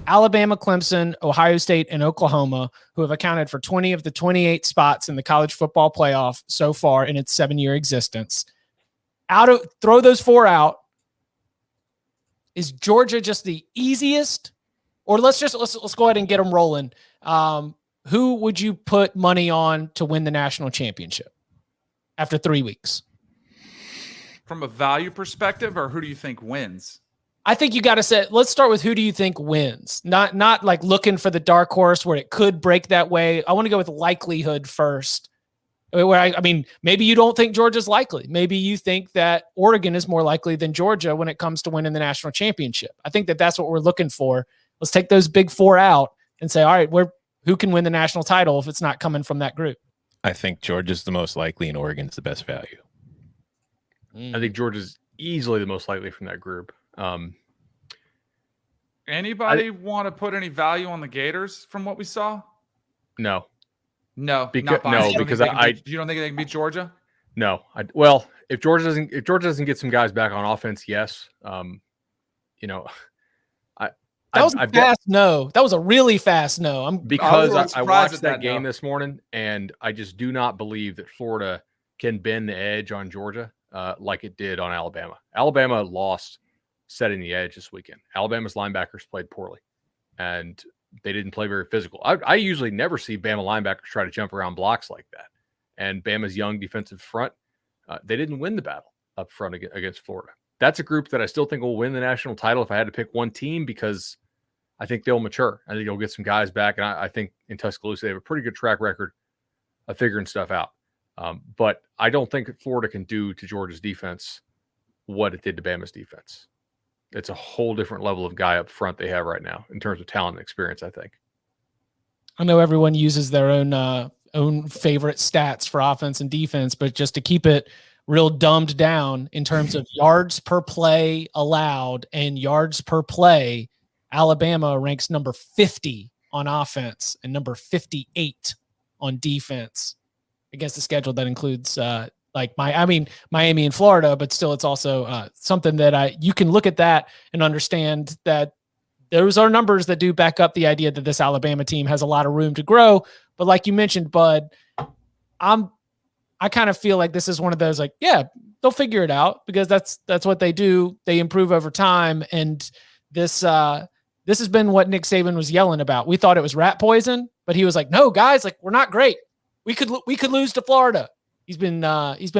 Alabama, Clemson, Ohio State, and Oklahoma, who have accounted for 20 of the 28 spots in the college football playoff so far in its 7-year existence. Throw those 4 out. Is Georgia just the easiest? Or let's go ahead and get them rolling. Who would you put money on to win the national championship after 3 weeks? From a value perspective, or who do you think wins? I think you got to say, let's start with who do you think wins? Not like looking for the dark horse where it could break that way. I want to go with likelihood first. I mean, maybe you don't think Georgia's likely. Maybe you think that Oregon is more likely than Georgia when it comes to winning the national championship. I think that that's what we're looking for. Let's take those big 4 out and say, all right, who can win the national title if it's not coming from that group? I think Georgia's the most likely and Oregon's the best value. I think Georgia's easily the most likely from that group. Anybody want to put any value on the Gators from what we saw? No. No, because you don't think they can beat Georgia? No. If Georgia doesn't get some guys back on offense, yes. That was a fast no. That was a really fast no. I watched that game this morning, and I just do not believe that Florida can bend the edge on Georgia like it did on Alabama. Alabama lost setting the edge this weekend. Alabama's linebackers played poorly, and they didn't play very physical. I usually never see Bama linebackers try to jump around blocks like that. And Bama's young defensive front, they didn't win the battle up front against Florida. That's a group that I still think will win the national title if I had to pick one team, because I think they'll mature. I think they'll get some guys back. And I think in Tuscaloosa, they have a pretty good track record of figuring stuff out. But I don't think Florida can do to Georgia's defense what it did to Bama's defense. It's a whole different level of guy up front they have right now in terms of talent and experience, I think. I know everyone uses their own favorite stats for offense and defense, but just to keep it real dumbed down in terms of yards per play allowed and yards per play, Alabama ranks number 50 on offense and number 58 on defense against the schedule that includes Miami and Florida, but still it's also something that you can look at that and understand that those are numbers that do back up the idea that this Alabama team has a lot of room to grow. But like you mentioned, Bud, I kind of feel like this is one of those, like, yeah, they'll figure it out, because that's what they do. They improve over time. And this has been what Nick Saban was yelling about. We thought it was rat poison, but he was like, no, guys, like, we're not great. We could lose to Florida. He's been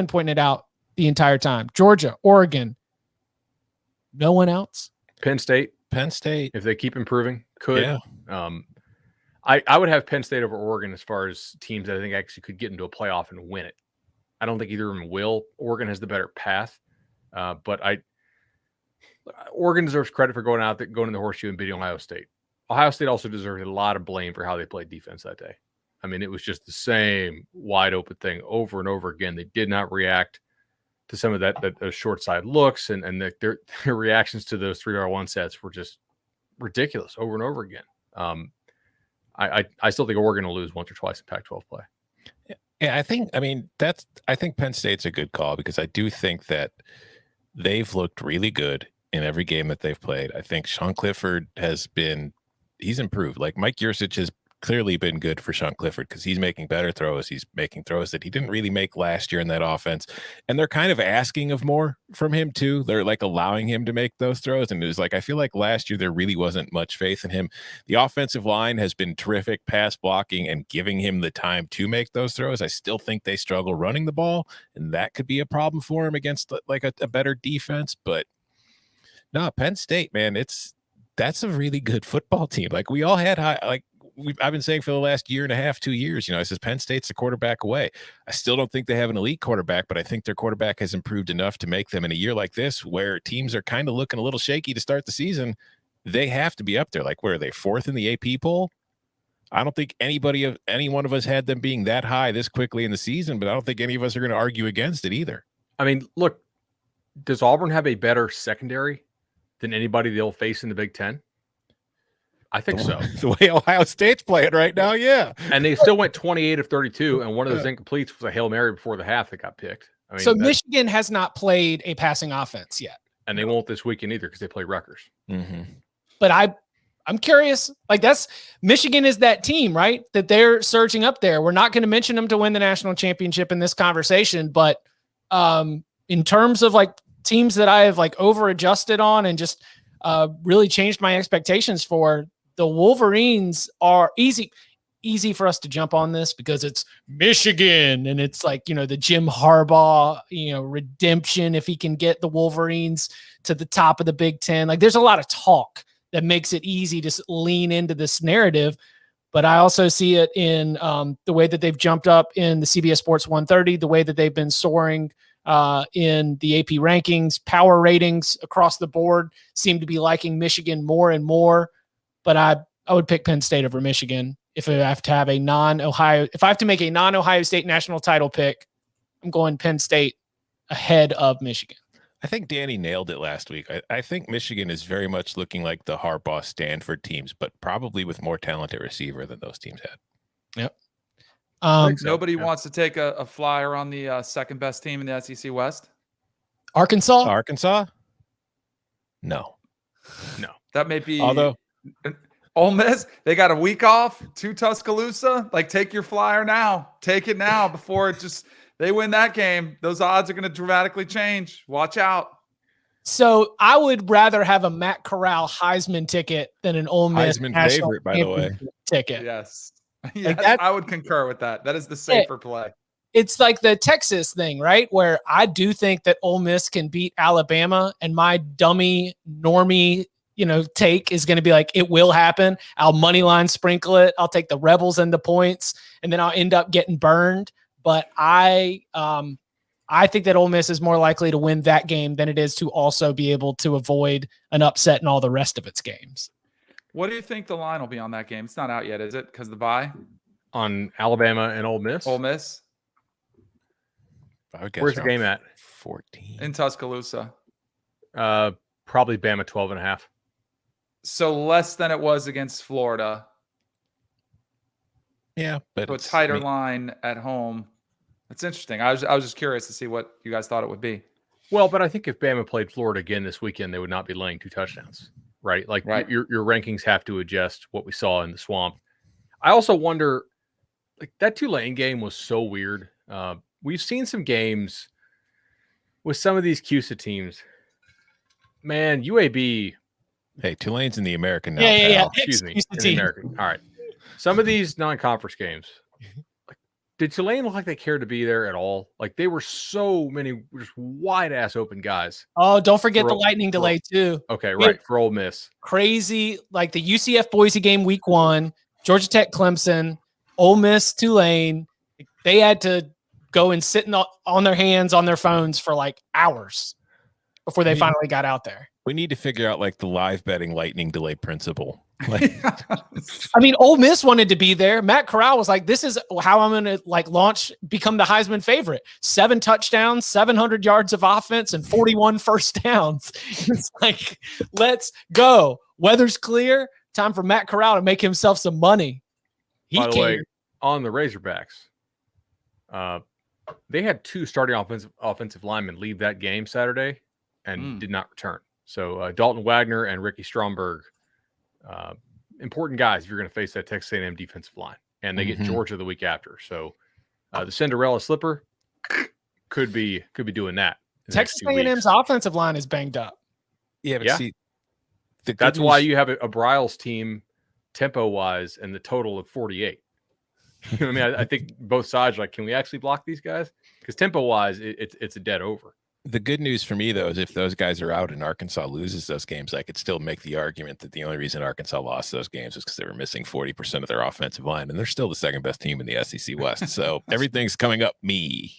pointing it out the entire time. Georgia, Oregon, no one else. Penn State, if they keep improving, could. Yeah. I would have Penn State over Oregon as far as teams that I think actually could get into a playoff and win it. I don't think either of them will. Oregon has the better path, but Oregon deserves credit for going in the horseshoe and beating Ohio State. Ohio State also deserved a lot of blame for how they played defense that day. I mean, it was just the same wide open thing over and over again. They did not react to some of those short side looks, and their reactions to those 3-1 sets were just ridiculous over and over again. I still think Oregon will lose once or twice in Pac-12 play. Yeah, I think Penn State's a good call, because I do think that they've looked really good in every game that they've played. I think Sean Clifford he's improved. Like, Mike Yurcich has clearly been good for Sean Clifford, because he's making better throws. He's making throws that he didn't really make last year in that offense. And they're kind of asking of more from him too. They're like allowing him to make those throws. And it was like, I feel like last year there really wasn't much faith in him. The offensive line has been terrific pass blocking and giving him the time to make those throws. I still think they struggle running the ball, and that could be a problem for him against like a better defense. But no, Penn State, man, that's a really good football team. Like, we all had I've been saying for the last year and a half, 2 years, I says Penn State's the quarterback away. I still don't think they have an elite quarterback, but I think their quarterback has improved enough to make them, in a year like this, where teams are kind of looking a little shaky to start the season, they have to be up there. Like, where are they? 4th in the AP poll? I don't think any one of us had them being that high this quickly in the season, but I don't think any of us are going to argue against it either. I mean, look, does Auburn have a better secondary than anybody they'll face in the Big Ten? I think so. The way Ohio State's playing right now, yeah. And they still went 28 of 32, and one of those incompletes was a Hail Mary before the half that got picked. I mean, so Michigan has not played a passing offense yet. And they won't this weekend either, because they play Rutgers. Mm-hmm. But I'm curious. Like that's Michigan is that team, right? That they're surging up there. We're not going to mention them to win the national championship in this conversation, but in terms of like teams that I have like over adjusted on and just really changed my expectations for, the Wolverines are easy for us to jump on this because it's Michigan and it's like, you know, the Jim Harbaugh, you know, redemption if he can get the Wolverines to the top of the Big Ten. Like there's a lot of talk that makes it easy to lean into this narrative. But I also see it in the way that they've jumped up in the CBS Sports 130, the way that they've been soaring in the AP rankings, power ratings across the board seem to be liking Michigan more and more. But I would pick Penn State over Michigan if I have to have a non-Ohio. If I have to make a non-Ohio State national title pick, I'm going Penn State ahead of Michigan. I think Danny nailed it last week. I think Michigan is very much looking like the Harbaugh Stanford teams, but probably with more talented receiver than those teams had. Yep. Nobody wants to take a flyer on the second best team in the SEC West. Arkansas? No. That may be. Although Ole Miss, they got a week off to Tuscaloosa. Like, take your flyer now. Take it now before they win that game. Those odds are going to dramatically change. Watch out. So I would rather have a Matt Corral Heisman ticket than an Ole Miss Heisman favorite, by the way. Ticket. Yes. Like I would concur with that. That is the safer play. It's like the Texas thing, right? Where I do think that Ole Miss can beat Alabama, and my dummy normie, take is going to be like, it will happen. I'll money line sprinkle it. I'll take the Rebels and the points, and then I'll end up getting burned. But I think that Ole Miss is more likely to win that game than it is to also be able to avoid an upset in all the rest of its games. What do you think the line will be on that game? It's not out yet, is it? Because the bye on Alabama and Ole Miss. Ole Miss. Where's the game at? 14 in Tuscaloosa. Probably Bama 12.5. So less than it was against Florida. Yeah, but so a tighter line at home. That's interesting. I was just curious to see what you guys thought it would be. Well, but I think if Bama played Florida again this weekend, they would not be laying 2 touchdowns, right? Like your rankings have to adjust what we saw in the swamp. I also wonder, like that Tulane game was so weird. We've seen some games with some of these CUSA teams. Man, UAB. Hey, Tulane's in the American now. Yeah. Excuse me, in the American. All right. Some of these non-conference games, like, did Tulane look like they cared to be there at all? Like they were so many just wide-ass open guys. Oh, don't forget the lightning delay too. Okay, right, for Ole Miss. Crazy, like the UCF Boise game week 1, Georgia Tech Clemson, Ole Miss Tulane. They had to go and sit on their hands on their phones for like hours before they finally got out there. We need to figure out like the live betting lightning delay principle. I mean, Ole Miss wanted to be there. Matt Corral was like, this is how I'm going to become the Heisman favorite. 7 touchdowns, 700 yards of offense, and 41 first downs. It's like, let's go. Weather's clear. Time for Matt Corral to make himself some money. By the way, on the Razorbacks, they had 2 starting offensive linemen leave that game Saturday and did not return. So Dalton Wagner and Ricky Stromberg, important guys if you're going to face that Texas A&M defensive line. And they get Georgia the week after. So the Cinderella slipper could be doing that. Texas A&M's offensive line is banged up. Yeah, but see, that's why you have a Bryles team tempo-wise and the total of 48. You know what I mean? I think both sides are like, can we actually block these guys? Because tempo-wise, it's a dead over. The good news for me, though, is if those guys are out and Arkansas loses those games, I could still make the argument that the only reason Arkansas lost those games was because they were missing 40% of their offensive line, and they're still the second best team in the SEC West. So everything's coming up me.